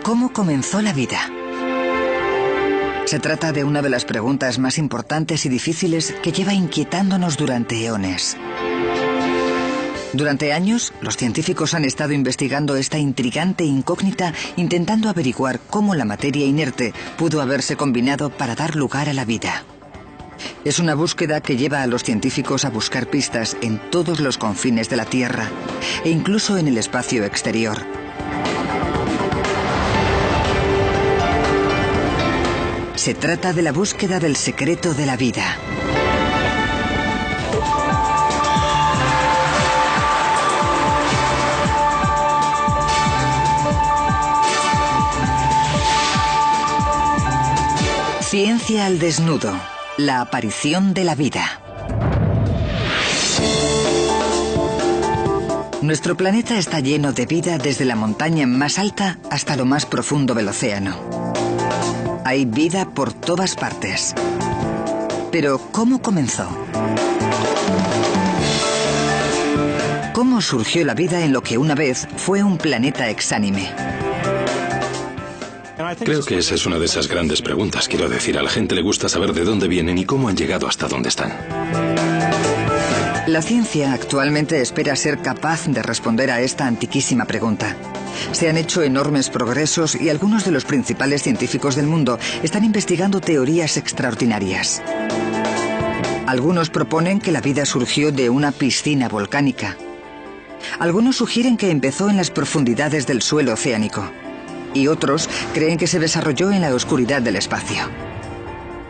¿Cómo comenzó la vida? Se trata de una de las preguntas más importantes y difíciles que lleva inquietándonos durante eones. Durante años, los científicos han estado investigando esta intrigante incógnita, intentando averiguar cómo la materia inerte pudo haberse combinado para dar lugar a la vida. Es una búsqueda que lleva a los científicos a buscar pistas en todos los confines de la Tierra e incluso en el espacio exterior. Se trata de la búsqueda del secreto de la vida. Ciencia al desnudo. La aparición de la vida. Nuestro planeta está lleno de vida desde la montaña más alta hasta lo más profundo del océano. Hay vida por todas partes. Pero, ¿cómo comenzó? ¿Cómo surgió la vida en lo que una vez fue un planeta exánime? Creo que esa es una de esas grandes preguntas. Quiero decir, a la gente le gusta saber de dónde vienen y cómo han llegado hasta donde están. La ciencia actualmente espera ser capaz de responder a esta antiquísima pregunta. Se han hecho enormes progresos y algunos de los principales científicos del mundo están investigando teorías extraordinarias. Algunos proponen que la vida surgió de una piscina volcánica. Algunos sugieren que empezó en las profundidades del suelo oceánico. Y otros creen que se desarrolló en la oscuridad del espacio.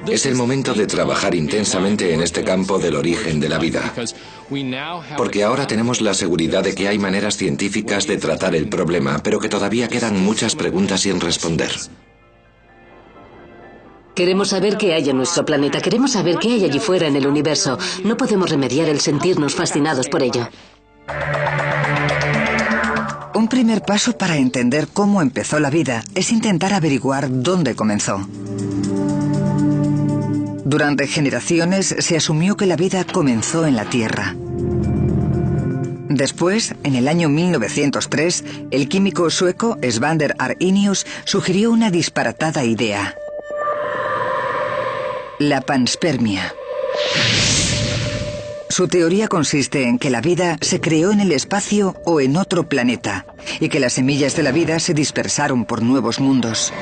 Es el momento de trabajar intensamente en este campo del origen de la vida, porque ahora tenemos la seguridad de que hay maneras científicas de tratar el problema, pero que todavía quedan muchas preguntas sin responder. Queremos saber qué hay en nuestro planeta, queremos saber qué hay allí fuera en el universo. No podemos remediar el sentirnos fascinados por ello. Un primer paso para entender cómo empezó la vida es intentar averiguar dónde comenzó. Durante generaciones se asumió que la vida comenzó en la Tierra. Después, en el año 1903, el químico sueco Svander Arrhenius sugirió una disparatada idea: la panspermia. Su teoría consiste en que la vida se creó en el espacio o en otro planeta, y que las semillas de la vida se dispersaron por nuevos mundos.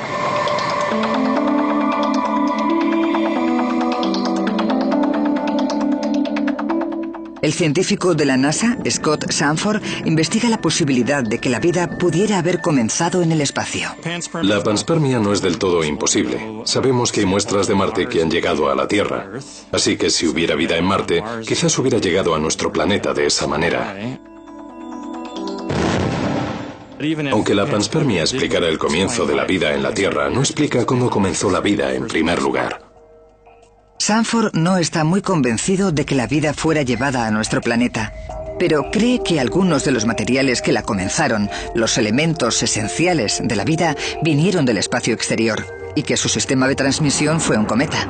El científico de la NASA, Scott Sanford, investiga la posibilidad de que la vida pudiera haber comenzado en el espacio. La panspermia no es del todo imposible. Sabemos que hay muestras de Marte que han llegado a la Tierra. Así que si hubiera vida en Marte, quizás hubiera llegado a nuestro planeta de esa manera. Aunque la panspermia explicara el comienzo de la vida en la Tierra, no explica cómo comenzó la vida en primer lugar. Sanford no está muy convencido de que la vida fuera llevada a nuestro planeta, pero cree que algunos de los materiales que la comenzaron, los elementos esenciales de la vida, vinieron del espacio exterior, y que su sistema de transmisión fue un cometa.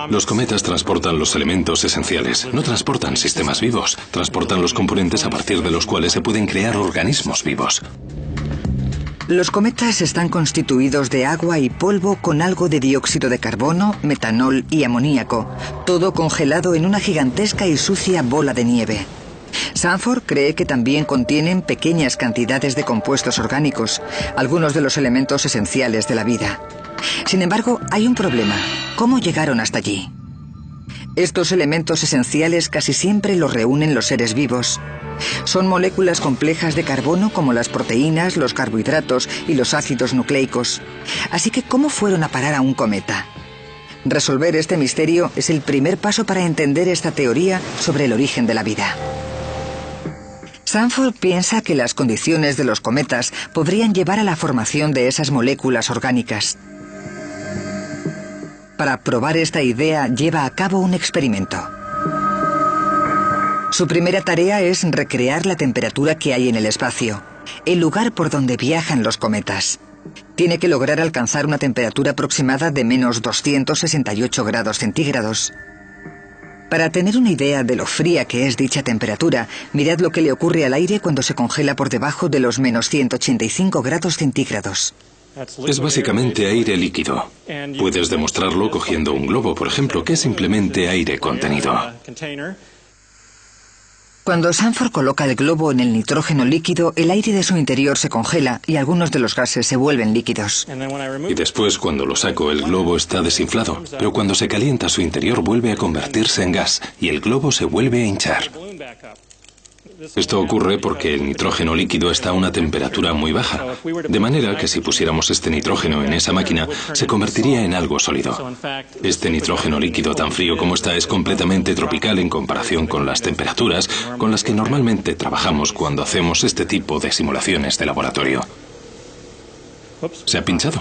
Los cometas transportan los elementos esenciales, no transportan sistemas vivos, transportan los componentes a partir de los cuales se pueden crear organismos vivos. Los cometas están constituidos de agua y polvo con algo de dióxido de carbono, metanol y amoníaco, todo congelado en una gigantesca y sucia bola de nieve. Sanford cree que también contienen pequeñas cantidades de compuestos orgánicos, algunos de los elementos esenciales de la vida. Sin embargo, hay un problema: ¿cómo llegaron hasta allí? Estos elementos esenciales casi siempre los reúnen los seres vivos. Son moléculas complejas de carbono como las proteínas, los carbohidratos y los ácidos nucleicos. Así que, ¿cómo fueron a parar a un cometa? Resolver este misterio es el primer paso para entender esta teoría sobre el origen de la vida. Sanford piensa que las condiciones de los cometas podrían llevar a la formación de esas moléculas orgánicas. Para probar esta idea, lleva a cabo un experimento. Su primera tarea es recrear la temperatura que hay en el espacio, el lugar por donde viajan los cometas. Tiene que lograr alcanzar una temperatura aproximada de menos 268 grados centígrados. Para tener una idea de lo fría que es dicha temperatura, mirad lo que le ocurre al aire cuando se congela por debajo de los menos 185 grados centígrados. Es básicamente aire líquido. Puedes demostrarlo cogiendo un globo, por ejemplo, que es simplemente aire contenido. Cuando Sanford coloca el globo en el nitrógeno líquido, el aire de su interior se congela y algunos de los gases se vuelven líquidos. Y después, cuando lo saco, el globo está desinflado. Pero cuando se calienta, su interior vuelve a convertirse en gas y el globo se vuelve a hinchar. Esto ocurre porque el nitrógeno líquido está a una temperatura muy baja, de manera que si pusiéramos este nitrógeno en esa máquina, se convertiría en algo sólido. Este nitrógeno líquido tan frío como está es completamente tropical en comparación con las temperaturas con las que normalmente trabajamos cuando hacemos este tipo de simulaciones de laboratorio. ¿Se ha pinchado?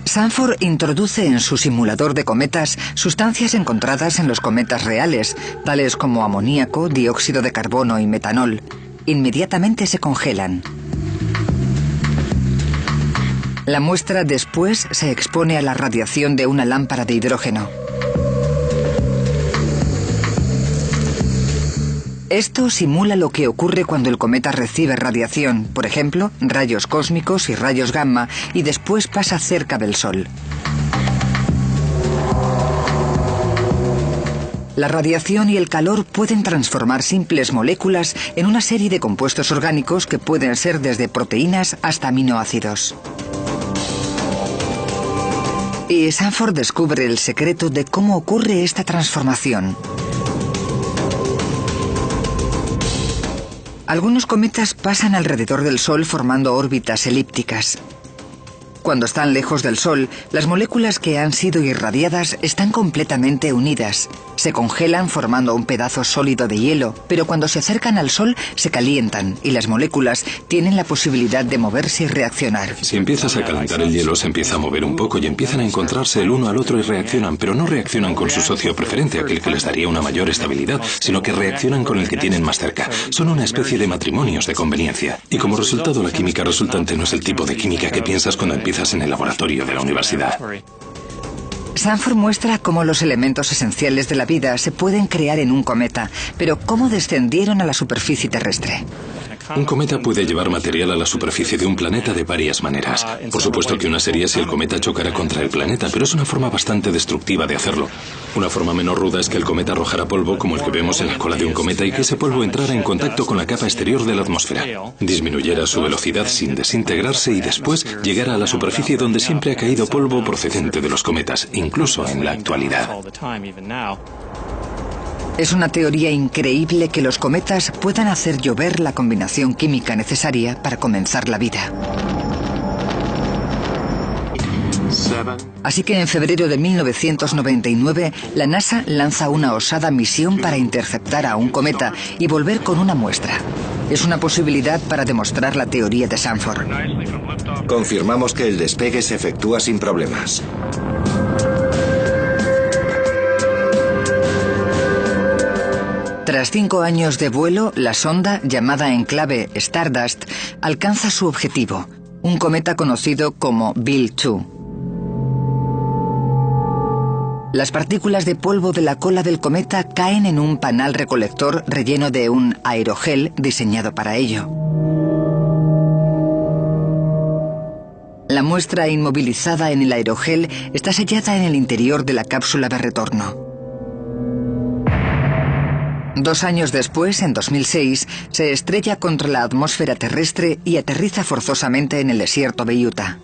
Sanford introduce en su simulador de cometas sustancias encontradas en los cometas reales, tales como amoníaco, dióxido de carbono y metanol. Inmediatamente se congelan. La muestra después se expone a la radiación de una lámpara de hidrógeno. Esto simula lo que ocurre cuando el cometa recibe radiación, por ejemplo, rayos cósmicos y rayos gamma, y después pasa cerca del Sol. La radiación y el calor pueden transformar simples moléculas en una serie de compuestos orgánicos que pueden ser desde proteínas hasta aminoácidos. Y Sanford descubre el secreto de cómo ocurre esta transformación. Algunos cometas pasan alrededor del Sol formando órbitas elípticas. Cuando están lejos del Sol, las moléculas que han sido irradiadas están completamente unidas. Se congelan formando un pedazo sólido de hielo, pero cuando se acercan al Sol se calientan y las moléculas tienen la posibilidad de moverse y reaccionar. Si empiezas a calentar el hielo, se empieza a mover un poco y empiezan a encontrarse el uno al otro y reaccionan, pero no reaccionan con su socio preferente, aquel que les daría una mayor estabilidad, sino que reaccionan con el que tienen más cerca. Son una especie de matrimonios de conveniencia. Y como resultado, la química resultante no es el tipo de química que piensas cuando empiezas en el laboratorio de la universidad. Sanford muestra cómo los elementos esenciales de la vida se pueden crear en un cometa, pero cómo descendieron a la superficie terrestre. Un cometa puede llevar material a la superficie de un planeta de varias maneras. Por supuesto que una sería si el cometa chocara contra el planeta, pero es una forma bastante destructiva de hacerlo. Una forma menos ruda es que el cometa arrojara polvo como el que vemos en la cola de un cometa y que ese polvo entrara en contacto con la capa exterior de la atmósfera, disminuyera su velocidad sin desintegrarse y después llegara a la superficie donde siempre ha caído polvo procedente de los cometas, incluso en la actualidad. Es una teoría increíble que los cometas puedan hacer llover la combinación química necesaria para comenzar la vida. Así que en febrero de 1999, la NASA lanza una osada misión para interceptar a un cometa y volver con una muestra. Es una posibilidad para demostrar la teoría de Sanford. Confirmamos que el despegue se efectúa sin problemas. Tras 5 años de vuelo, la sonda, llamada en clave Stardust, alcanza su objetivo, un cometa conocido como Bill 2. Las partículas de polvo de la cola del cometa caen en un panal recolector relleno de un aerogel diseñado para ello. La muestra inmovilizada en el aerogel está sellada en el interior de la cápsula de retorno. 2 años después, en 2006, se estrella contra la atmósfera terrestre y aterriza forzosamente en el desierto de Utah.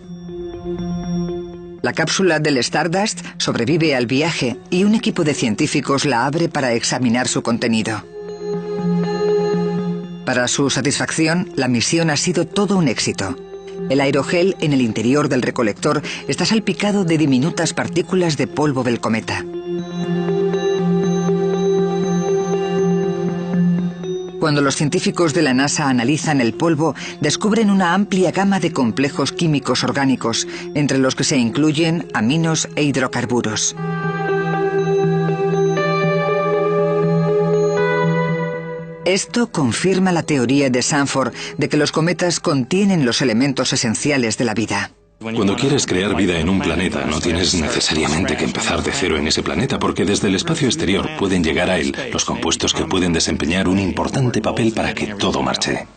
La cápsula del Stardust sobrevive al viaje y un equipo de científicos la abre para examinar su contenido. Para su satisfacción, la misión ha sido todo un éxito. El aerogel en el interior del recolector está salpicado de diminutas partículas de polvo del cometa. Cuando los científicos de la NASA analizan el polvo, descubren una amplia gama de complejos químicos orgánicos, entre los que se incluyen aminos e hidrocarburos. Esto confirma la teoría de Sanford de que los cometas contienen los elementos esenciales de la vida. Cuando quieres crear vida en un planeta, no tienes necesariamente que empezar de cero en ese planeta, porque desde el espacio exterior pueden llegar a él los compuestos que pueden desempeñar un importante papel para que todo marche.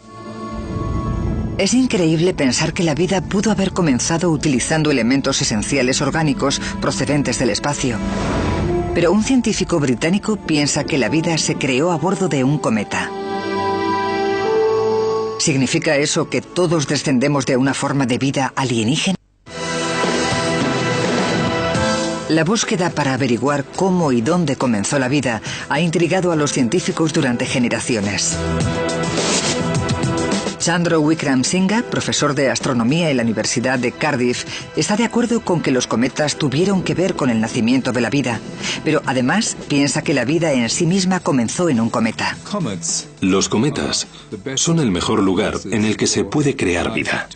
Es increíble pensar que la vida pudo haber comenzado utilizando elementos esenciales orgánicos procedentes del espacio. Pero un científico británico piensa que la vida se creó a bordo de un cometa. ¿Significa eso que todos descendemos de una forma de vida alienígena? La búsqueda para averiguar cómo y dónde comenzó la vida ha intrigado a los científicos durante generaciones. Chandra Wickramasinghe, profesor de astronomía en la Universidad de Cardiff, está de acuerdo con que los cometas tuvieron que ver con el nacimiento de la vida, pero además piensa que la vida en sí misma comenzó en un cometa. Los cometas son el mejor lugar en el que se puede crear vida.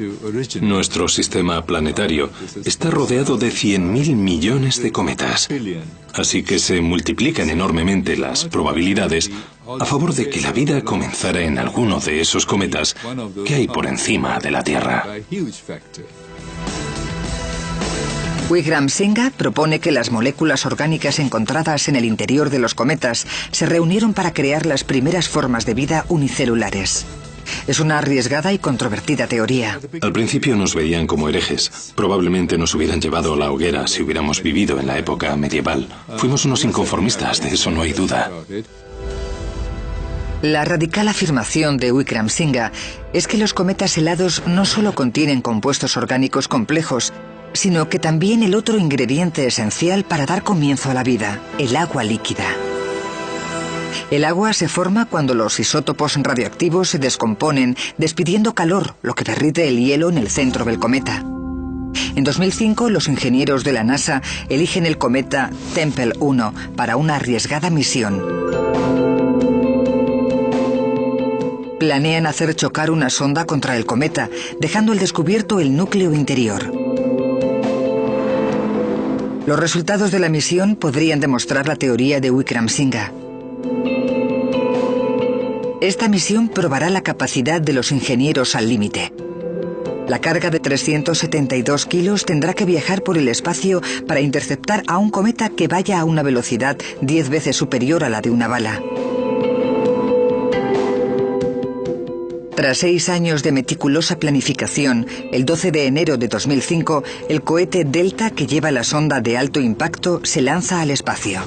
Nuestro sistema planetario está rodeado de 100.000 millones de cometas, así que se multiplican enormemente las probabilidades a favor de que la vida comenzara en alguno de esos cometas que hay por encima de la Tierra. Wickramasinghe propone que las moléculas orgánicas encontradas en el interior de los cometas se reunieron para crear las primeras formas de vida unicelulares. Es una arriesgada y controvertida teoría. Al principio nos veían como herejes. Probablemente nos hubieran llevado a la hoguera si hubiéramos vivido en la época medieval. Fuimos unos inconformistas, de eso no hay duda. La radical afirmación de Wickramasinghe es que los cometas helados no solo contienen compuestos orgánicos complejos, sino que también el otro ingrediente esencial para dar comienzo a la vida, el agua líquida. El agua se forma cuando los isótopos radioactivos se descomponen, despidiendo calor, lo que derrite el hielo en el centro del cometa. En 2005, los ingenieros de la NASA eligen el cometa Tempel 1 para una arriesgada misión. Planean hacer chocar una sonda contra el cometa, dejando al descubierto el núcleo interior. Los resultados de la misión podrían demostrar la teoría de Wickramasinghe. Esta misión probará la capacidad de los ingenieros al límite. La carga de 372 kilos tendrá que viajar por el espacio para interceptar a un cometa que vaya a una velocidad 10 veces superior a la de una bala. Tras 6 años de meticulosa planificación, el 12 de enero de 2005, el cohete Delta, que lleva la sonda de alto impacto, se lanza al espacio.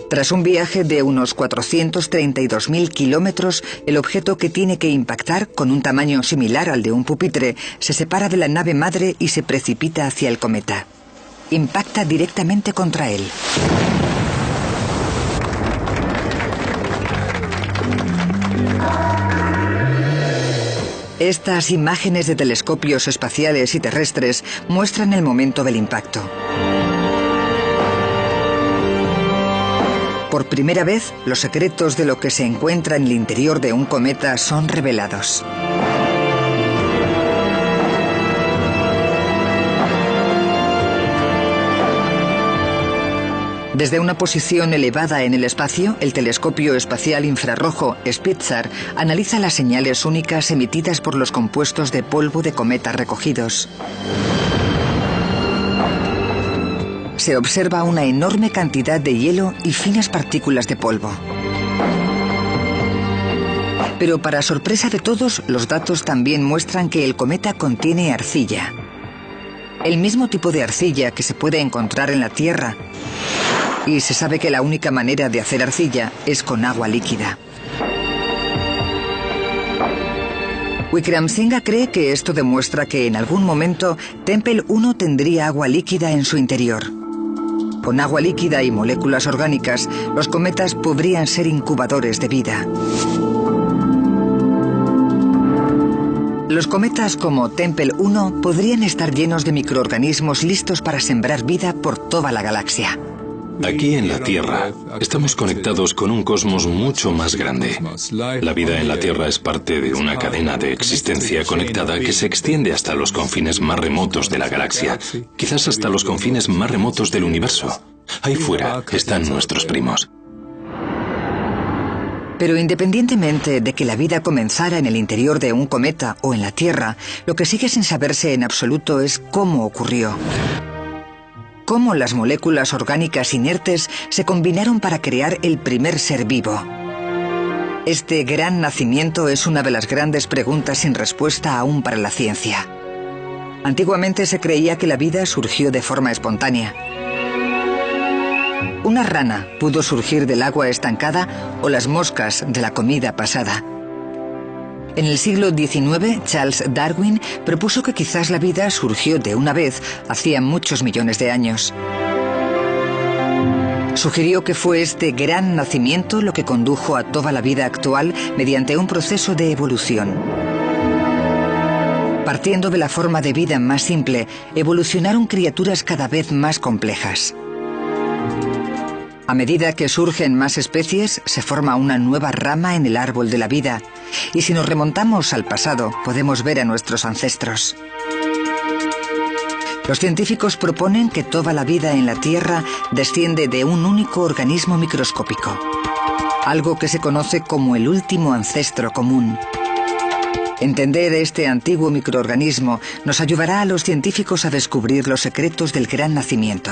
Tras un viaje de unos 432.000 kilómetros, el objeto que tiene que impactar, con un tamaño similar al de un pupitre, se separa de la nave madre y se precipita hacia el cometa. Impacta directamente contra él. Estas imágenes de telescopios espaciales y terrestres muestran el momento del impacto. Por primera vez, los secretos de lo que se encuentra en el interior de un cometa son revelados. Desde una posición elevada en el espacio, el telescopio espacial infrarrojo Spitzer analiza las señales únicas emitidas por los compuestos de polvo de cometa recogidos. Se observa una enorme cantidad de hielo y finas partículas de polvo. Pero para sorpresa de todos, los datos también muestran que el cometa contiene arcilla. El mismo tipo de arcilla que se puede encontrar en la Tierra. Y se sabe que la única manera de hacer arcilla es con agua líquida. Wickramasinghe cree que esto demuestra que en algún momento Tempel 1 tendría agua líquida en su interior. Con agua líquida y moléculas orgánicas, los cometas podrían ser incubadores de vida. Los cometas como Tempel 1 podrían estar llenos de microorganismos listos para sembrar vida por toda la galaxia. Aquí en la Tierra estamos conectados con un cosmos mucho más grande. La vida en la Tierra es parte de una cadena de existencia conectada que se extiende hasta los confines más remotos de la galaxia, quizás hasta los confines más remotos del universo. Ahí fuera están nuestros primos. Pero independientemente de que la vida comenzara en el interior de un cometa o en la Tierra, lo que sigue sin saberse en absoluto es cómo ocurrió. Cómo las moléculas orgánicas inertes se combinaron para crear el primer ser vivo. Este gran nacimiento es una de las grandes preguntas sin respuesta aún para la ciencia. Antiguamente se creía que la vida surgió de forma espontánea. Una rana pudo surgir del agua estancada o las moscas de la comida pasada. En el siglo XIX, Charles Darwin propuso que quizás la vida surgió de una vez hacía muchos millones de años. Sugirió que fue este gran nacimiento lo que condujo a toda la vida actual mediante un proceso de evolución. Partiendo de la forma de vida más simple, evolucionaron criaturas cada vez más complejas. A medida que surgen más especies, se forma una nueva rama en el árbol de la vida. Y si nos remontamos al pasado, podemos ver a nuestros ancestros. Los científicos proponen que toda la vida en la Tierra desciende de un único organismo microscópico, algo que se conoce como el último ancestro común. Entender este antiguo microorganismo nos ayudará a los científicos a descubrir los secretos del gran nacimiento.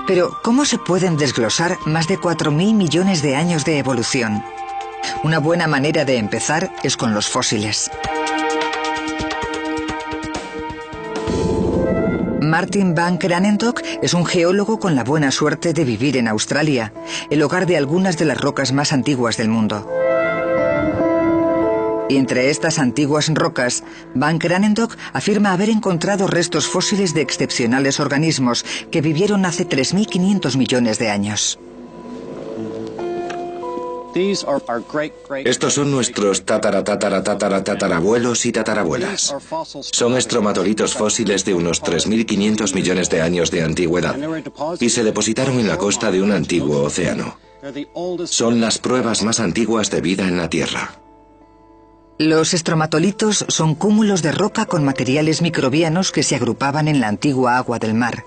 Pero, ¿cómo se pueden desglosar más de 4.000 millones de años de evolución? Una buena manera de empezar es con los fósiles. Martin van Kranendonk es un geólogo con la buena suerte de vivir en Australia, el hogar de algunas de las rocas más antiguas del mundo. Y entre estas antiguas rocas, van Kranendonk afirma haber encontrado restos fósiles de excepcionales organismos que vivieron hace 3.500 millones de años. Estos son nuestros tatarabuelos y tatarabuelas. Son estromatolitos fósiles de unos 3.500 millones de años de antigüedad y se depositaron en la costa de un antiguo océano. Son las pruebas más antiguas de vida en la Tierra. Los estromatolitos son cúmulos de roca con materiales microbianos que se agrupaban en la antigua agua del mar.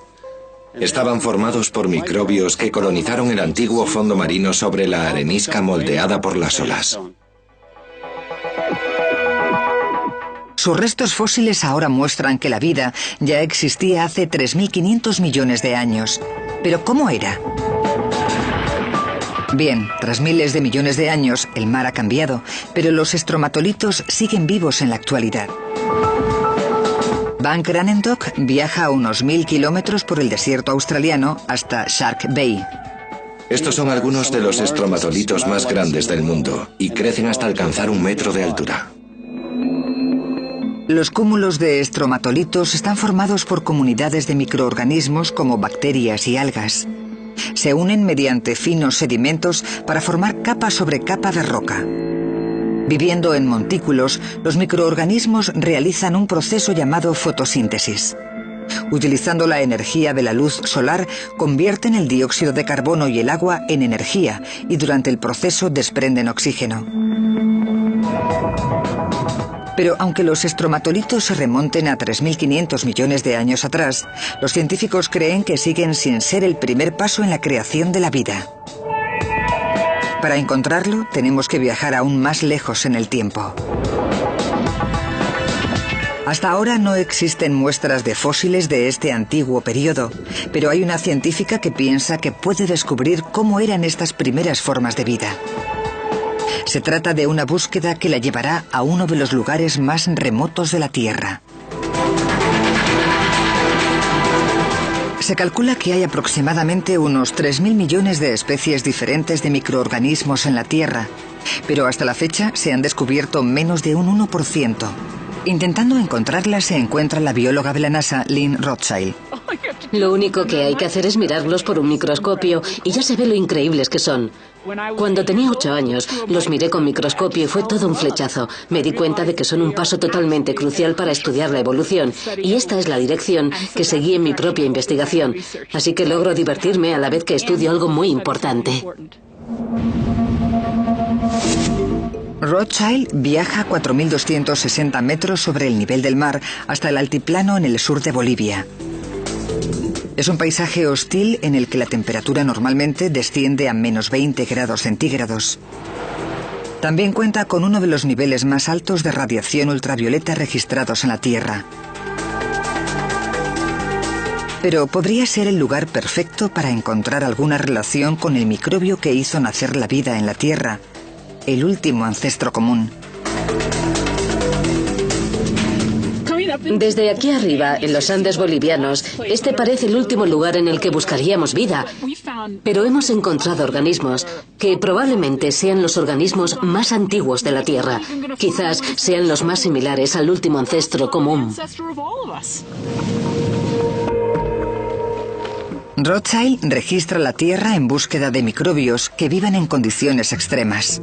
Estaban formados por microbios que colonizaron el antiguo fondo marino sobre la arenisca moldeada por las olas. Sus restos fósiles ahora muestran que la vida ya existía hace 3.500 millones de años. ¿Pero cómo era? Bien, tras miles de millones de años, el mar ha cambiado, pero los estromatolitos siguen vivos en la actualidad. Van Kranendonk viaja a unos 1.000 kilómetros por el desierto australiano hasta Shark Bay. Estos son algunos de los estromatolitos más grandes del mundo y crecen hasta alcanzar 1 metro de altura. Los cúmulos de estromatolitos están formados por comunidades de microorganismos como bacterias y algas. Se unen mediante finos sedimentos para formar capa sobre capa de roca. Viviendo en montículos, los microorganismos realizan un proceso llamado fotosíntesis. Utilizando la energía de la luz solar, convierten el dióxido de carbono y el agua en energía y durante el proceso desprenden oxígeno. Pero aunque los estromatolitos se remonten a 3.500 millones de años atrás, los científicos creen que siguen sin ser el primer paso en la creación de la vida. Para encontrarlo, tenemos que viajar aún más lejos en el tiempo. Hasta ahora no existen muestras de fósiles de este antiguo periodo, pero hay una científica que piensa que puede descubrir cómo eran estas primeras formas de vida. Se trata de una búsqueda que la llevará a uno de los lugares más remotos de la Tierra. Se calcula que hay aproximadamente unos 3.000 millones de especies diferentes de microorganismos en la Tierra, pero hasta la fecha se han descubierto menos de un 1%. Intentando encontrarlas se encuentra la bióloga de la NASA, Lynn Rothschild. Lo único que hay que hacer es mirarlos por un microscopio y ya se ve lo increíbles que son. Cuando tenía 8 años, los miré con microscopio y fue todo un flechazo. Me di cuenta de que son un paso totalmente crucial para estudiar la evolución, y esta es la dirección que seguí en mi propia investigación. Así que logro divertirme a la vez que estudio algo muy importante. Rothschild viaja a 4.260 metros sobre el nivel del mar hasta el altiplano en el sur de Bolivia. Es un paisaje hostil en el que la temperatura normalmente desciende a menos 20 grados centígrados. También cuenta con uno de los niveles más altos de radiación ultravioleta registrados en la Tierra. Pero podría ser el lugar perfecto para encontrar alguna relación con el microbio que hizo nacer la vida en la Tierra. el último ancestro común. Desde aquí arriba, en los Andes bolivianos, este parece el último lugar en el que buscaríamos vida. Pero hemos encontrado organismos que probablemente sean los organismos más antiguos de la Tierra. Quizás sean los más similares al último ancestro común. Rothschild registra la Tierra en búsqueda de microbios que viven en condiciones extremas.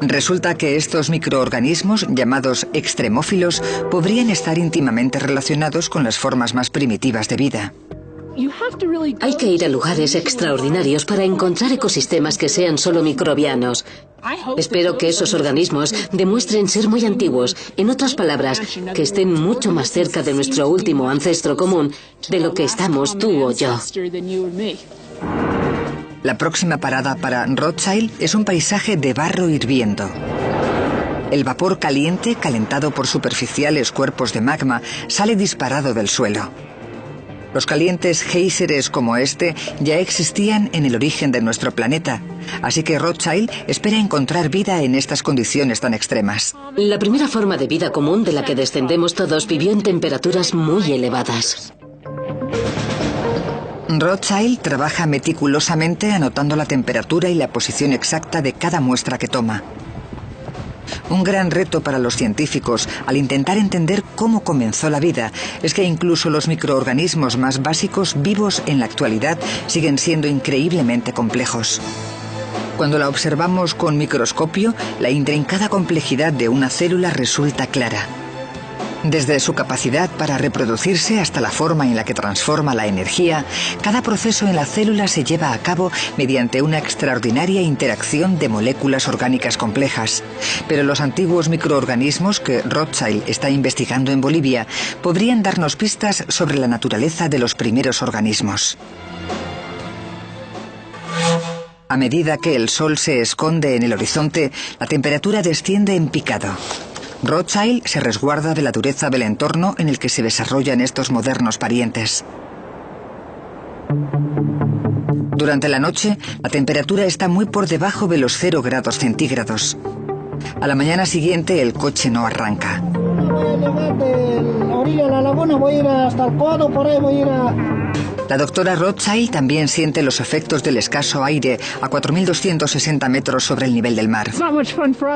Resulta que estos microorganismos, llamados extremófilos, podrían estar íntimamente relacionados con las formas más primitivas de vida. Hay que ir a lugares extraordinarios para encontrar ecosistemas que sean solo microbianos. Espero que esos organismos demuestren ser muy antiguos, en otras palabras, que estén mucho más cerca de nuestro último ancestro común de lo que estamos tú o yo. La próxima parada para Rothschild es un paisaje de barro hirviendo. El vapor caliente, calentado por superficiales cuerpos de magma, sale disparado del suelo. Los calientes géiseres como este ya existían en el origen de nuestro planeta, así que Rothschild espera encontrar vida en estas condiciones tan extremas. La primera forma de vida común de la que descendemos todos vivió en temperaturas muy elevadas. Rothschild trabaja meticulosamente anotando la temperatura y la posición exacta de cada muestra que toma. Un gran reto para los científicos al intentar entender cómo comenzó la vida es que incluso los microorganismos más básicos vivos en la actualidad siguen siendo increíblemente complejos. Cuando la observamos con microscopio, la intrincada complejidad de una célula resulta clara. Desde su capacidad para reproducirse hasta la forma en la que transforma la energía, cada proceso en la célula se lleva a cabo mediante una extraordinaria interacción de moléculas orgánicas complejas. Pero los antiguos microorganismos que Rothschild está investigando en Bolivia podrían darnos pistas sobre la naturaleza de los primeros organismos. A medida que el sol se esconde en el horizonte, la temperatura desciende en picado. Rothschild se resguarda de la dureza del entorno en el que se desarrollan estos modernos parientes. Durante la noche, la temperatura está muy por debajo de los 0 grados centígrados. A la mañana siguiente, el coche no arranca. La doctora Rothschild también siente los efectos del escaso aire a 4.260 metros sobre el nivel del mar.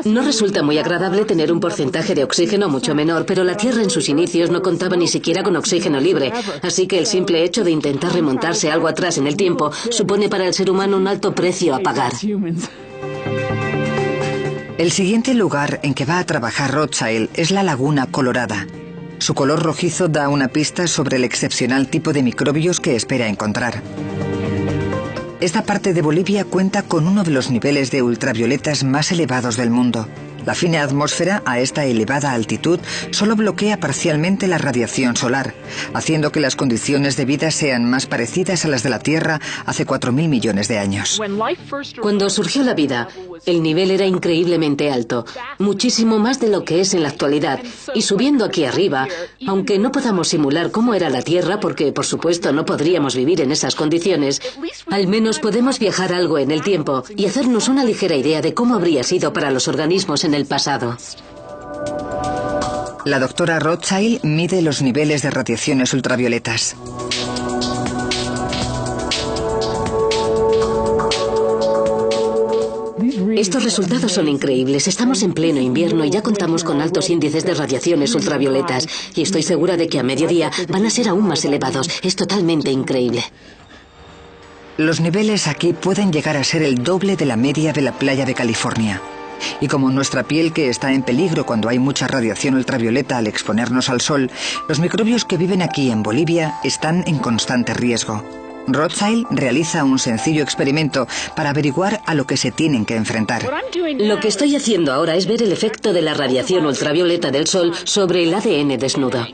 No resulta muy agradable tener un porcentaje de oxígeno mucho menor, pero la Tierra en sus inicios no contaba ni siquiera con oxígeno libre, así que el simple hecho de intentar remontarse algo atrás en el tiempo supone para el ser humano un alto precio a pagar. El siguiente lugar en que va a trabajar Rothschild es la Laguna Colorada. Su color rojizo da una pista sobre el excepcional tipo de microbios que espera encontrar. Esta parte de Bolivia cuenta con uno de los niveles de ultravioletas más elevados del mundo. La fina atmósfera a esta elevada altitud solo bloquea parcialmente la radiación solar, haciendo que las condiciones de vida sean más parecidas a las de la Tierra hace 4.000 millones de años. Cuando surgió la vida, el nivel era increíblemente alto, muchísimo más de lo que es en la actualidad, y subiendo aquí arriba, aunque no podamos simular cómo era la Tierra, porque por supuesto no podríamos vivir en esas condiciones, al menos podemos viajar algo en el tiempo y hacernos una ligera idea de cómo habría sido para los organismos en el pasado. La doctora Rothschild mide los niveles de radiaciones ultravioletas. Estos resultados son increíbles. Estamos en pleno invierno y ya contamos con altos índices de radiaciones ultravioletas. Y estoy segura de que a mediodía van a ser aún más elevados. Es totalmente increíble. Los niveles aquí pueden llegar a ser el doble de la media de la playa de California. Y como nuestra piel que está en peligro cuando hay mucha radiación ultravioleta al exponernos al sol, los microbios que viven aquí en Bolivia están en constante riesgo. Rothschild realiza un sencillo experimento para averiguar a lo que se tienen que enfrentar. Lo que estoy haciendo ahora es ver el efecto de la radiación ultravioleta del sol sobre el ADN desnudo.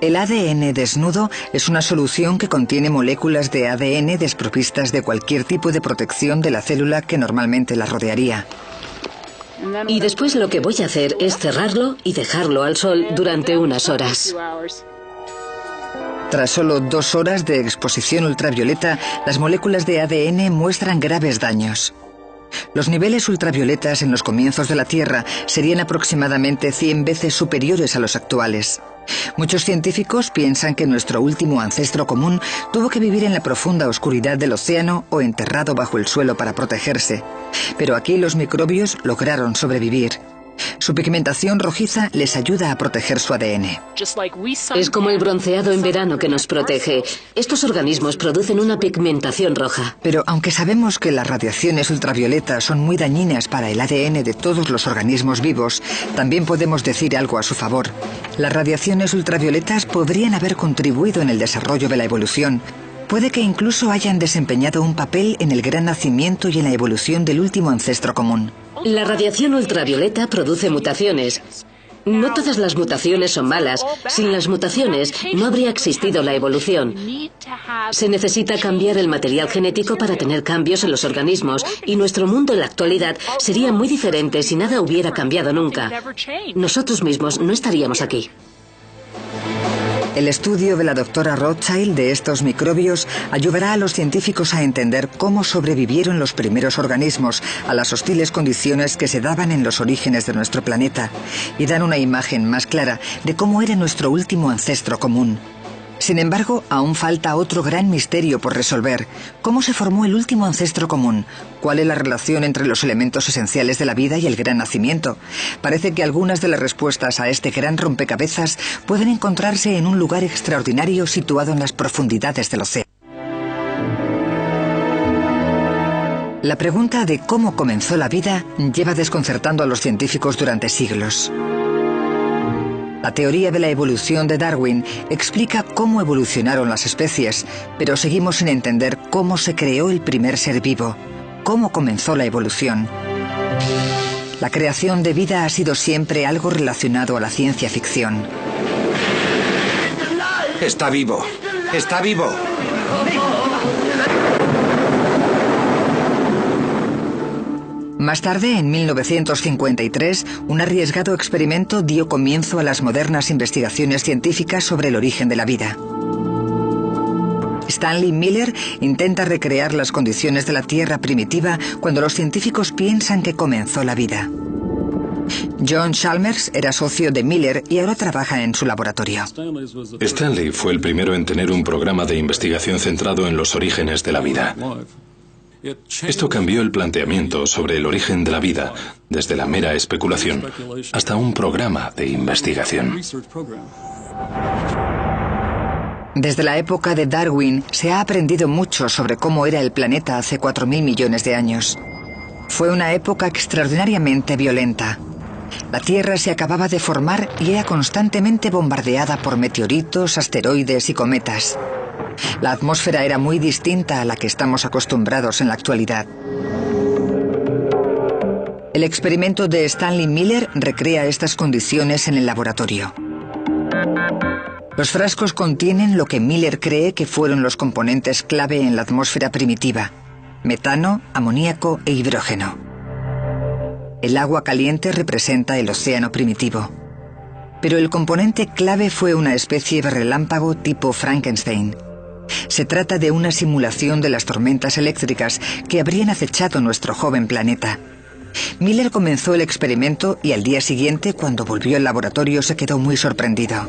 El ADN desnudo es una solución que contiene moléculas de ADN desprovistas de cualquier tipo de protección de la célula que normalmente la rodearía. Y después lo que voy a hacer es cerrarlo y dejarlo al sol durante unas horas. Tras solo 2 horas de exposición ultravioleta, las moléculas de ADN muestran graves daños. Los niveles ultravioletas en los comienzos de la Tierra serían aproximadamente 100 veces superiores a los actuales. Muchos científicos piensan que nuestro último ancestro común tuvo que vivir en la profunda oscuridad del océano o enterrado bajo el suelo para protegerse. Pero aquí los microbios lograron sobrevivir. Su pigmentación rojiza les ayuda a proteger su ADN. Es como el bronceado en verano que nos protege. Estos organismos producen una pigmentación roja. Pero aunque sabemos que las radiaciones ultravioletas son muy dañinas para el ADN de todos los organismos vivos, también podemos decir algo a su favor. Las radiaciones ultravioletas podrían haber contribuido en el desarrollo de la evolución. Puede que incluso hayan desempeñado un papel en el gran nacimiento y en la evolución del último ancestro común. La radiación ultravioleta produce mutaciones. No todas las mutaciones son malas. Sin las mutaciones no habría existido la evolución. Se necesita cambiar el material genético para tener cambios en los organismos, y nuestro mundo en la actualidad sería muy diferente si nada hubiera cambiado nunca. Nosotros mismos no estaríamos aquí. El estudio de la doctora Rothschild de estos microbios ayudará a los científicos a entender cómo sobrevivieron los primeros organismos a las hostiles condiciones que se daban en los orígenes de nuestro planeta y dan una imagen más clara de cómo era nuestro último ancestro común. Sin embargo, aún falta otro gran misterio por resolver. ¿Cómo se formó el último ancestro común? ¿Cuál es la relación entre los elementos esenciales de la vida y el gran nacimiento? Parece que algunas de las respuestas a este gran rompecabezas pueden encontrarse en un lugar extraordinario situado en las profundidades del océano. La pregunta de cómo comenzó la vida lleva desconcertando a los científicos durante siglos. La teoría de la evolución de Darwin explica cómo evolucionaron las especies, pero seguimos sin entender cómo se creó el primer ser vivo, cómo comenzó la evolución. La creación de vida ha sido siempre algo relacionado a la ciencia ficción. Está vivo. Está vivo. Más tarde, en 1953, un arriesgado experimento dio comienzo a las modernas investigaciones científicas sobre el origen de la vida. Stanley Miller intenta recrear las condiciones de la Tierra primitiva cuando los científicos piensan que comenzó la vida. John Chalmers era socio de Miller y ahora trabaja en su laboratorio. Stanley fue el primero en tener un programa de investigación centrado en los orígenes de la vida. Esto cambió el planteamiento sobre el origen de la vida, desde la mera especulación hasta un programa de investigación. Desde la época de Darwin se ha aprendido mucho sobre cómo era el planeta hace 4.000 millones de años. Fue una época extraordinariamente violenta. La Tierra se acababa de formar y era constantemente bombardeada por meteoritos, asteroides y cometas. La atmósfera era muy distinta a la que estamos acostumbrados en la actualidad. El experimento de Stanley Miller recrea estas condiciones en el laboratorio. Los frascos contienen lo que Miller cree que fueron los componentes clave en la atmósfera primitiva: metano, amoníaco e hidrógeno. El agua caliente representa el océano primitivo. Pero el componente clave fue una especie de relámpago tipo Frankenstein. Se trata de una simulación de las tormentas eléctricas que habrían acechado nuestro joven planeta. Miller comenzó el experimento y al día siguiente, cuando volvió al laboratorio, se quedó muy sorprendido.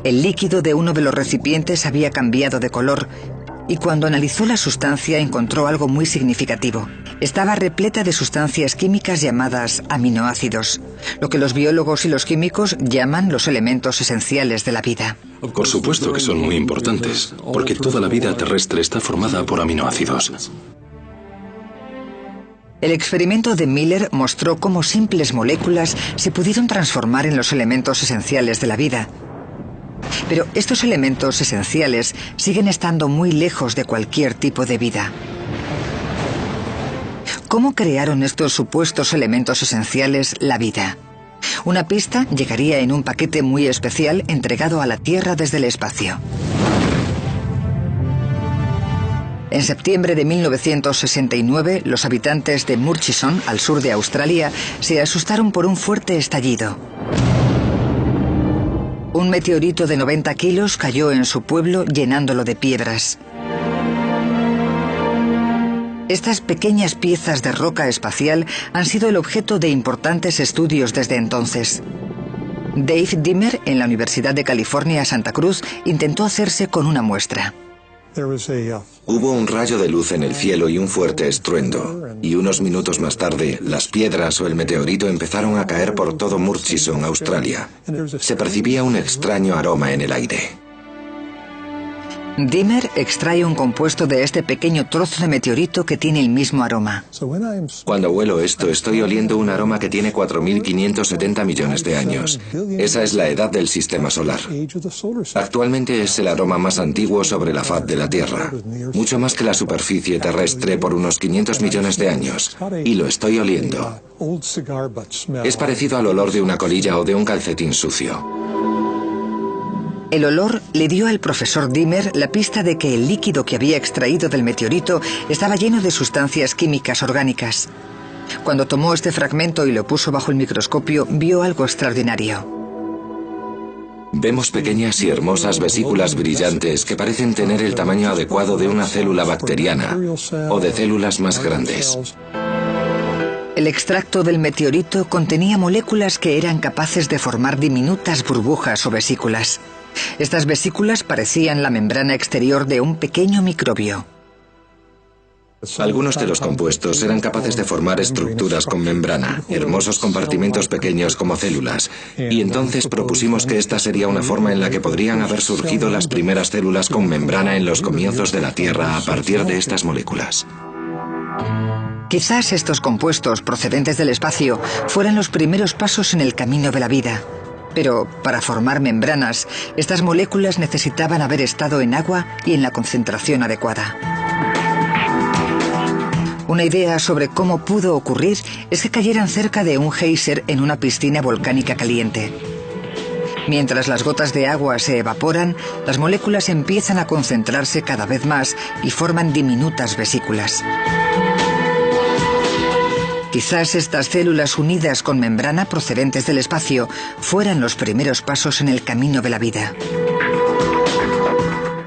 El líquido de uno de los recipientes había cambiado de color y cuando analizó la sustancia encontró algo muy significativo. Estaba repleta de sustancias químicas llamadas aminoácidos, lo que los biólogos y los químicos llaman los elementos esenciales de la vida. Por supuesto que son muy importantes, porque toda la vida terrestre está formada por aminoácidos. El experimento de Miller mostró cómo simples moléculas se pudieron transformar en los elementos esenciales de la vida. Pero estos elementos esenciales siguen estando muy lejos de cualquier tipo de vida. ¿Cómo crearon estos supuestos elementos esenciales la vida? Una pista llegaría en un paquete muy especial entregado a la Tierra desde el espacio. En septiembre de 1969, los habitantes de Murchison, al sur de Australia, se asustaron por un fuerte estallido. Un meteorito de 90 kilos cayó en su pueblo llenándolo de piedras. Estas pequeñas piezas de roca espacial han sido el objeto de importantes estudios desde entonces. Dave Dimmer, en la Universidad de California, Santa Cruz, intentó hacerse con una muestra. Hubo un rayo de luz en el cielo y un fuerte estruendo, y unos minutos más tarde, las piedras o el meteorito empezaron a caer por todo Murchison, Australia. Se percibía un extraño aroma en el aire. Dimmer extrae un compuesto de este pequeño trozo de meteorito que tiene el mismo aroma. Cuando huelo esto, estoy oliendo un aroma que tiene 4.570 millones de años. Esa es la edad del sistema solar. Actualmente es el aroma más antiguo sobre la faz de la Tierra, mucho más que la superficie terrestre por unos 500 millones de años, y lo estoy oliendo. Es parecido al olor de una colilla o de un calcetín sucio. El olor le dio al profesor Dimmer la pista de que el líquido que había extraído del meteorito estaba lleno de sustancias químicas orgánicas. Cuando tomó este fragmento y lo puso bajo el microscopio, vio algo extraordinario. Vemos pequeñas y hermosas vesículas brillantes que parecen tener el tamaño adecuado de una célula bacteriana o de células más grandes. El extracto del meteorito contenía moléculas que eran capaces de formar diminutas burbujas o vesículas. Estas vesículas parecían la membrana exterior de un pequeño microbio. Algunos de los compuestos eran capaces de formar estructuras con membrana, hermosos compartimentos pequeños como células, y entonces propusimos que esta sería una forma en la que podrían haber surgido las primeras células con membrana en los comienzos de la Tierra a partir de estas moléculas. Quizás estos compuestos procedentes del espacio fueran los primeros pasos en el camino de la vida. Pero para formar membranas, estas moléculas necesitaban haber estado en agua y en la concentración adecuada. Una idea sobre cómo pudo ocurrir es que cayeran cerca de un geyser en una piscina volcánica caliente. Mientras las gotas de agua se evaporan, las moléculas empiezan a concentrarse cada vez más y forman diminutas vesículas. Quizás estas células unidas con membrana procedentes del espacio fueran los primeros pasos en el camino de la vida.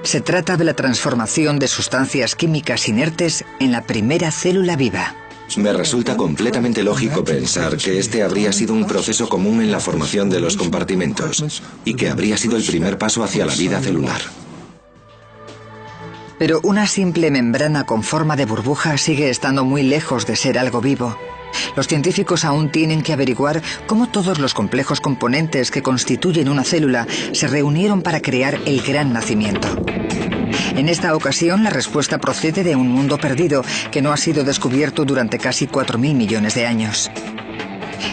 Se trata de la transformación de sustancias químicas inertes en la primera célula viva. Me resulta completamente lógico pensar que este habría sido un proceso común en la formación de los compartimentos y que habría sido el primer paso hacia la vida celular. Pero una simple membrana con forma de burbuja sigue estando muy lejos de ser algo vivo. Los científicos aún tienen que averiguar cómo todos los complejos componentes que constituyen una célula se reunieron para crear el gran nacimiento. En esta ocasión, la respuesta procede de un mundo perdido que no ha sido descubierto durante casi 4.000 millones de años.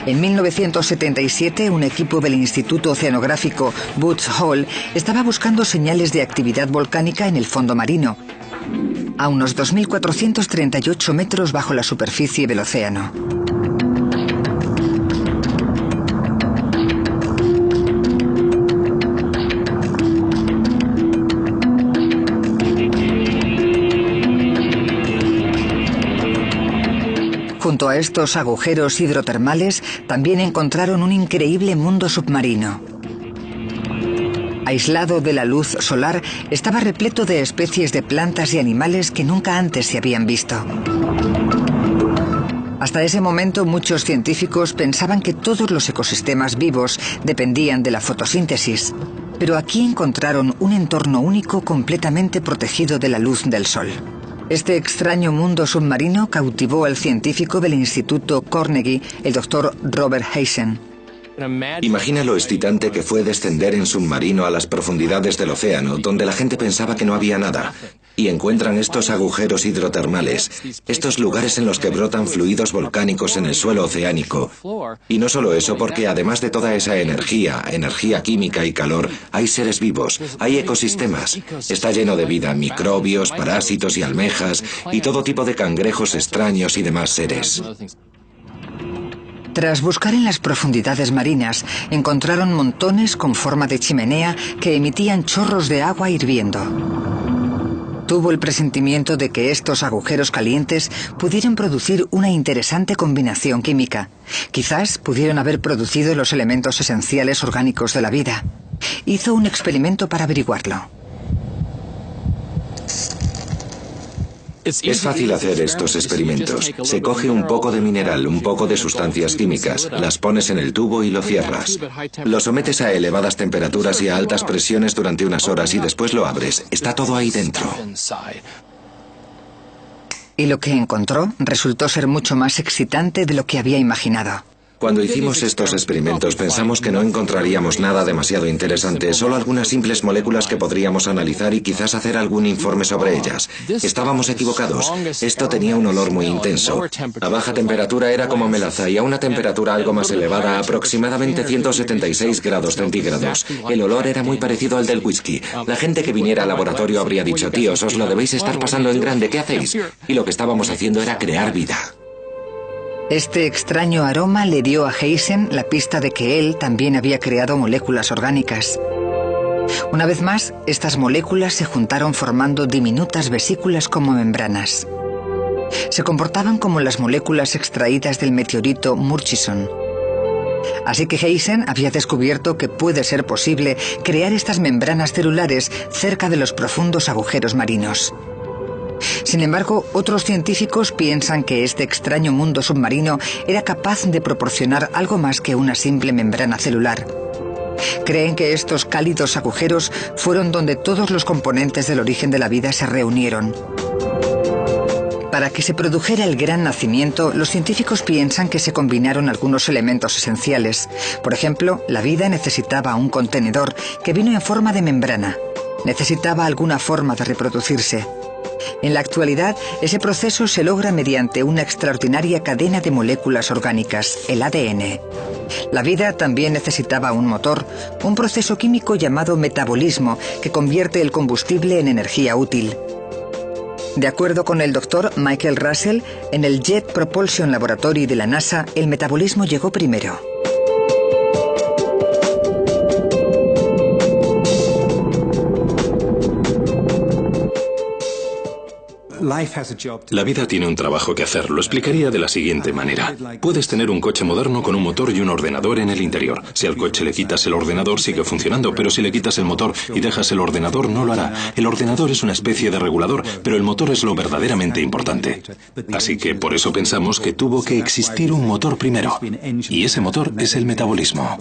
En 1977, un equipo del Instituto Oceanográfico Woods Hole estaba buscando señales de actividad volcánica en el fondo marino, a unos 2.438 metros bajo la superficie del océano. Junto a estos agujeros hidrotermales, también encontraron un increíble mundo submarino. Aislado de la luz solar, estaba repleto de especies de plantas y animales que nunca antes se habían visto. Hasta ese momento, muchos científicos pensaban que todos los ecosistemas vivos dependían de la fotosíntesis, pero aquí encontraron un entorno único completamente protegido de la luz del sol. Este extraño mundo submarino cautivó al científico del Instituto Carnegie, el Dr. Robert Heisen. Imagina lo excitante que fue descender en submarino a las profundidades del océano, donde la gente pensaba que no había nada, y encuentran estos agujeros hidrotermales, estos lugares en los que brotan fluidos volcánicos en el suelo oceánico. Y no solo eso, porque además de toda esa energía química y calor, hay seres vivos, hay ecosistemas. Está lleno de vida, microbios, parásitos y almejas, y todo tipo de cangrejos extraños y demás seres. Tras buscar en las profundidades marinas, encontraron montones con forma de chimenea que emitían chorros de agua hirviendo. Tuvo el presentimiento de que estos agujeros calientes pudieran producir una interesante combinación química. Quizás pudieron haber producido los elementos esenciales orgánicos de la vida. Hizo un experimento para averiguarlo. Es fácil hacer estos experimentos. Se coge un poco de mineral, un poco de sustancias químicas, las pones en el tubo y lo cierras. Lo sometes a elevadas temperaturas y a altas presiones durante unas horas y después lo abres. Está todo ahí dentro. Y lo que encontró resultó ser mucho más excitante de lo que había imaginado. Cuando hicimos estos experimentos pensamos que no encontraríamos nada demasiado interesante, solo algunas simples moléculas que podríamos analizar y quizás hacer algún informe sobre ellas. Estábamos equivocados. Esto tenía un olor muy intenso. A baja temperatura era como melaza y a una temperatura algo más elevada, aproximadamente 176 grados centígrados. El olor era muy parecido al del whisky. La gente que viniera al laboratorio habría dicho, tíos, os lo debéis estar pasando en grande, ¿qué hacéis? Y lo que estábamos haciendo era crear vida. Este extraño aroma le dio a Haysen la pista de que él también había creado moléculas orgánicas. Una vez más, estas moléculas se juntaron formando diminutas vesículas como membranas. Se comportaban como las moléculas extraídas del meteorito Murchison. Así que Haysen había descubierto que puede ser posible crear estas membranas celulares cerca de los profundos agujeros marinos. Sin embargo, otros científicos piensan que este extraño mundo submarino era capaz de proporcionar algo más que una simple membrana celular. Creen que estos cálidos agujeros fueron donde todos los componentes del origen de la vida se reunieron. Para que se produjera el gran nacimiento, los científicos piensan que se combinaron algunos elementos esenciales. Por ejemplo, la vida necesitaba un contenedor que vino en forma de membrana. Necesitaba alguna forma de reproducirse. En la actualidad, ese proceso se logra mediante una extraordinaria cadena de moléculas orgánicas, el ADN. La vida también necesitaba un motor, un proceso químico llamado metabolismo, que convierte el combustible en energía útil. De acuerdo con el doctor Michael Russell, en el Jet Propulsion Laboratory de la NASA, el metabolismo llegó primero. La vida tiene un trabajo que hacer. Lo explicaría de la siguiente manera. Puedes tener un coche moderno con un motor y un ordenador en el interior. Si al coche le quitas el ordenador, sigue funcionando, pero si le quitas el motor y dejas el ordenador, no lo hará. El ordenador es una especie de regulador, pero el motor es lo verdaderamente importante. Así que por eso pensamos que tuvo que existir un motor primero. Y ese motor es el metabolismo.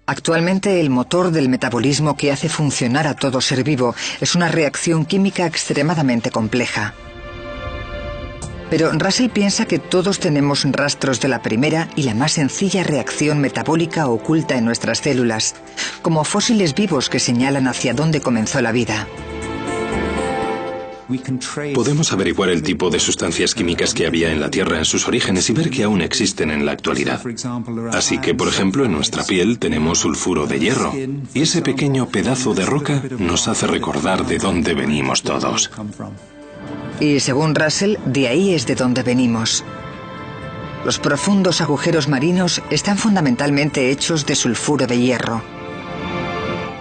Actualmente, el motor del metabolismo que hace funcionar a todo ser vivo es una reacción química extremadamente compleja. Pero Russell piensa que todos tenemos rastros de la primera y la más sencilla reacción metabólica oculta en nuestras células, como fósiles vivos que señalan hacia dónde comenzó la vida. Podemos averiguar el tipo de sustancias químicas que había en la Tierra en sus orígenes y ver que aún existen en la actualidad. Así que, por ejemplo, en nuestra piel tenemos sulfuro de hierro, y ese pequeño pedazo de roca nos hace recordar de dónde venimos todos. Y según Russell, de ahí es de donde venimos. Los profundos agujeros marinos están fundamentalmente hechos de sulfuro de hierro.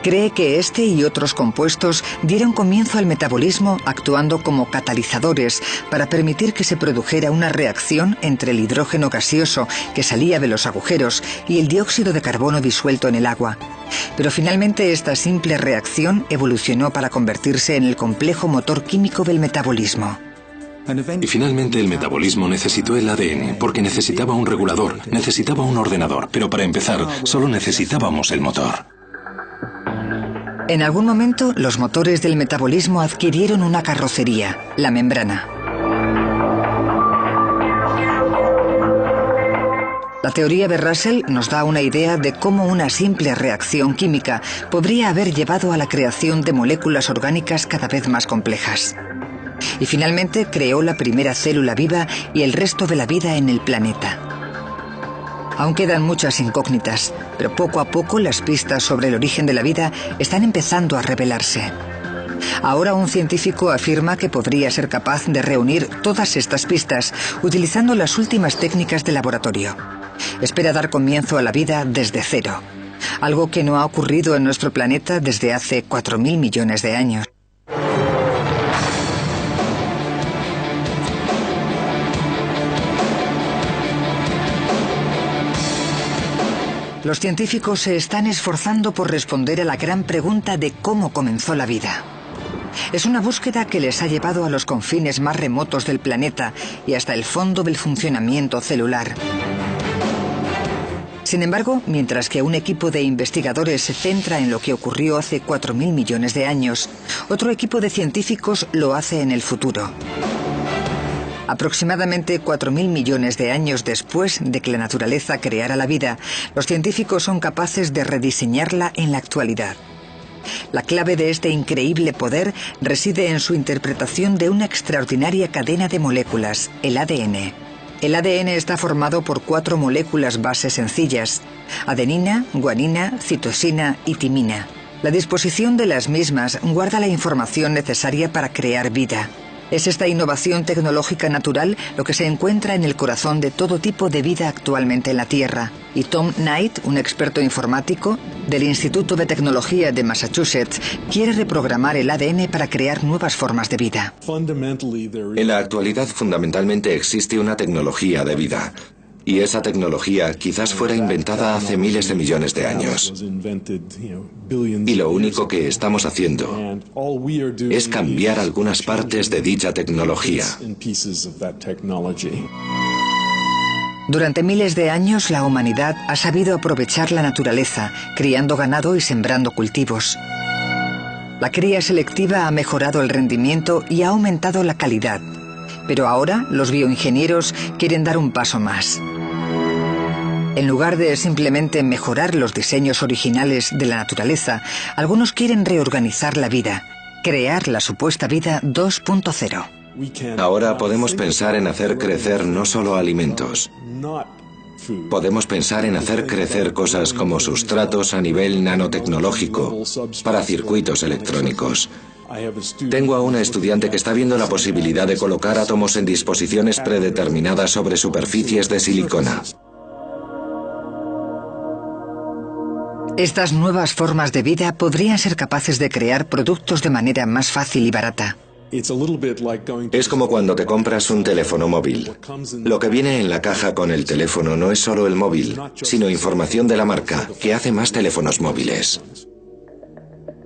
Cree que este y otros compuestos dieron comienzo al metabolismo actuando como catalizadores para permitir que se produjera una reacción entre el hidrógeno gaseoso que salía de los agujeros y el dióxido de carbono disuelto en el agua. Pero finalmente esta simple reacción evolucionó para convertirse en el complejo motor químico del metabolismo. Y finalmente el metabolismo necesitó el ADN porque necesitaba un regulador, necesitaba un ordenador, pero para empezar solo necesitábamos el motor. En algún momento, los motores del metabolismo adquirieron una carrocería, la membrana. La teoría de Russell nos da una idea de cómo una simple reacción química podría haber llevado a la creación de moléculas orgánicas cada vez más complejas. Y finalmente creó la primera célula viva y el resto de la vida en el planeta. Aún quedan muchas incógnitas, pero poco a poco las pistas sobre el origen de la vida están empezando a revelarse. Ahora un científico afirma que podría ser capaz de reunir todas estas pistas utilizando las últimas técnicas de laboratorio. Espera dar comienzo a la vida desde cero, algo que no ha ocurrido en nuestro planeta desde hace 4.000 millones de años. Los científicos se están esforzando por responder a la gran pregunta de cómo comenzó la vida. Es una búsqueda que les ha llevado a los confines más remotos del planeta y hasta el fondo del funcionamiento celular. Sin embargo, mientras que un equipo de investigadores se centra en lo que ocurrió hace 4.000 millones de años, otro equipo de científicos lo hace en el futuro. Aproximadamente 4.000 millones de años después de que la naturaleza creara la vida, los científicos son capaces de rediseñarla en la actualidad. La clave de este increíble poder reside en su interpretación de una extraordinaria cadena de moléculas, el ADN. El ADN está formado por 4 moléculas base sencillas: adenina, guanina, citosina y timina. La disposición de las mismas guarda la información necesaria para crear vida. Es esta innovación tecnológica natural lo que se encuentra en el corazón de todo tipo de vida actualmente en la Tierra. Y Tom Knight, un experto informático del Instituto de Tecnología de Massachusetts, quiere reprogramar el ADN para crear nuevas formas de vida. En la actualidad, fundamentalmente existe una tecnología de vida. Y esa tecnología quizás fuera inventada hace miles de millones de años. Y lo único que estamos haciendo es cambiar algunas partes de dicha tecnología. Durante miles de años, la humanidad ha sabido aprovechar la naturaleza, criando ganado y sembrando cultivos. La cría selectiva ha mejorado el rendimiento y ha aumentado la calidad. Pero ahora los bioingenieros quieren dar un paso más. En lugar de simplemente mejorar los diseños originales de la naturaleza, algunos quieren reorganizar la vida, crear la supuesta vida 2.0. Ahora podemos pensar en hacer crecer no solo alimentos. Podemos pensar en hacer crecer cosas como sustratos a nivel nanotecnológico para circuitos electrónicos. Tengo a una estudiante que está viendo la posibilidad de colocar átomos en disposiciones predeterminadas sobre superficies de silicona. Estas nuevas formas de vida podrían ser capaces de crear productos de manera más fácil y barata. Es como cuando te compras un teléfono móvil. Lo que viene en la caja con el teléfono no es solo el móvil, sino información de la marca, que hace más teléfonos móviles.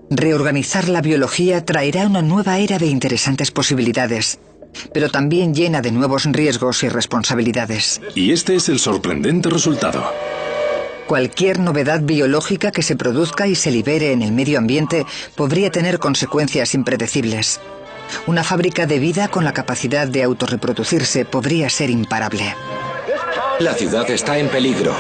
Reorganizar la biología traerá una nueva era de interesantes posibilidades, pero también llena de nuevos riesgos y responsabilidades. Y este es el sorprendente resultado. Cualquier novedad biológica que se produzca y se libere en el medio ambiente podría tener consecuencias impredecibles. Una fábrica de vida con la capacidad de autorreproducirse podría ser imparable. La ciudad está en peligro.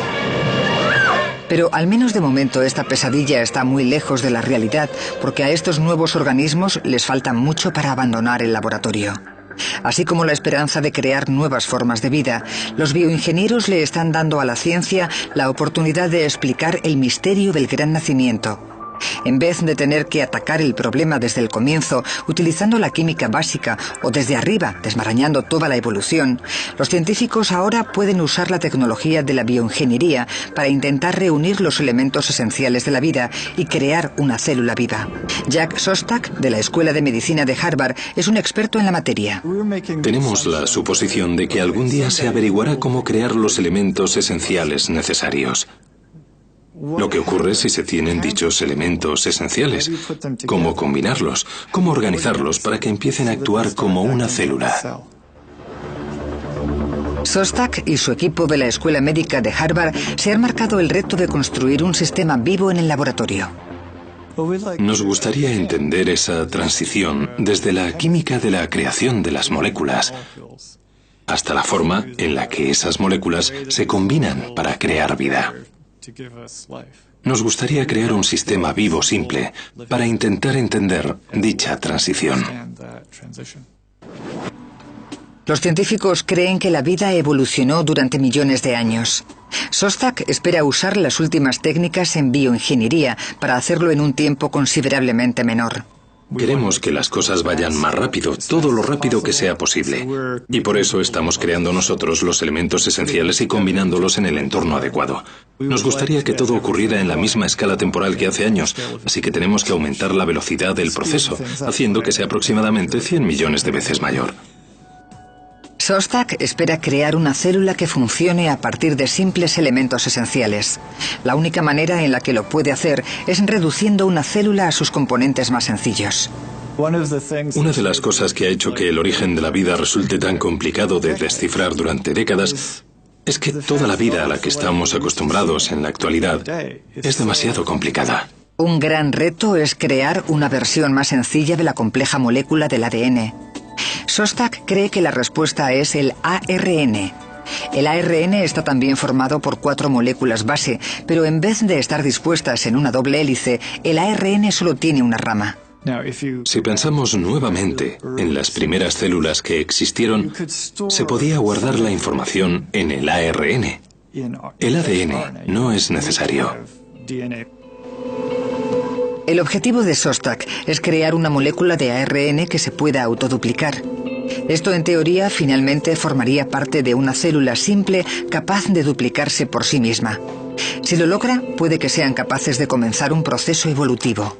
Pero al menos de momento esta pesadilla está muy lejos de la realidad, porque a estos nuevos organismos les falta mucho para abandonar el laboratorio. Así como la esperanza de crear nuevas formas de vida, los bioingenieros le están dando a la ciencia la oportunidad de explicar el misterio del gran nacimiento. En vez de tener que atacar el problema desde el comienzo, utilizando la química básica, o desde arriba, desmarañando toda la evolución, los científicos ahora pueden usar la tecnología de la bioingeniería para intentar reunir los elementos esenciales de la vida y crear una célula viva. Jack Szostak, de la Escuela de Medicina de Harvard, es un experto en la materia. Tenemos la suposición de que algún día se averiguará cómo crear los elementos esenciales necesarios. Lo que ocurre si se tienen dichos elementos esenciales, cómo combinarlos, cómo organizarlos para que empiecen a actuar como una célula. Szostak y su equipo de la Escuela Médica de Harvard se han marcado el reto de construir un sistema vivo en el laboratorio. Nos gustaría entender esa transición desde la química de la creación de las moléculas hasta la forma en la que esas moléculas se combinan para crear vida. Nos gustaría crear un sistema vivo simple para intentar entender dicha transición. Los científicos creen que la vida evolucionó durante millones de años. Szostak espera usar las últimas técnicas en bioingeniería para hacerlo en un tiempo considerablemente menor. Queremos que las cosas vayan más rápido, todo lo rápido que sea posible. Y por eso estamos creando nosotros los elementos esenciales y combinándolos en el entorno adecuado. Nos gustaría que todo ocurriera en la misma escala temporal que hace años, así que tenemos que aumentar la velocidad del proceso, haciendo que sea aproximadamente 100 millones de veces mayor. Szostak espera crear una célula que funcione a partir de simples elementos esenciales. La única manera en la que lo puede hacer es reduciendo una célula a sus componentes más sencillos. Una de las cosas que ha hecho que el origen de la vida resulte tan complicado de descifrar durante décadas es que toda la vida a la que estamos acostumbrados en la actualidad es demasiado complicada. Un gran reto es crear una versión más sencilla de la compleja molécula del ADN. Szostak cree que la respuesta es el ARN. El ARN está también formado por 4 moléculas base, pero en vez de estar dispuestas en una doble hélice, el ARN solo tiene una rama. Si pensamos nuevamente en las primeras células que existieron, se podía guardar la información en el ARN. El ADN no es necesario. El objetivo de Szostak es crear una molécula de ARN que se pueda autoduplicar. Esto, en teoría, finalmente formaría parte de una célula simple capaz de duplicarse por sí misma. Si lo logra, puede que sean capaces de comenzar un proceso evolutivo.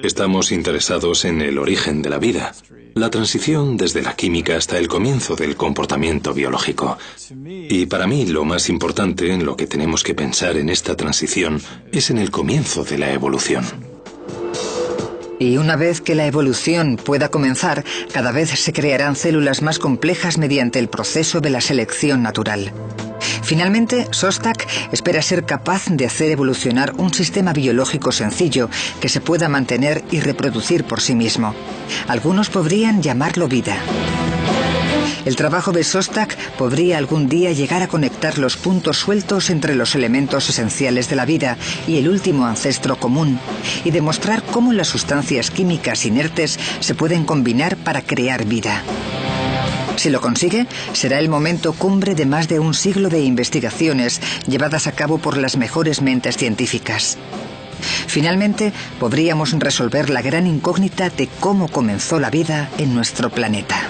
Estamos interesados en el origen de la vida, la transición desde la química hasta el comienzo del comportamiento biológico. Y para mí lo más importante en lo que tenemos que pensar en esta transición es en el comienzo de la evolución. Y una vez que la evolución pueda comenzar, cada vez se crearán células más complejas mediante el proceso de la selección natural. Finalmente, Szostak espera ser capaz de hacer evolucionar un sistema biológico sencillo que se pueda mantener y reproducir por sí mismo. Algunos podrían llamarlo vida. El trabajo de Szostak podría algún día llegar a conectar los puntos sueltos entre los elementos esenciales de la vida y el último ancestro común, y demostrar cómo las sustancias químicas inertes se pueden combinar para crear vida. Si lo consigue, será el momento cumbre de más de un siglo de investigaciones llevadas a cabo por las mejores mentes científicas. Finalmente, podríamos resolver la gran incógnita de cómo comenzó la vida en nuestro planeta.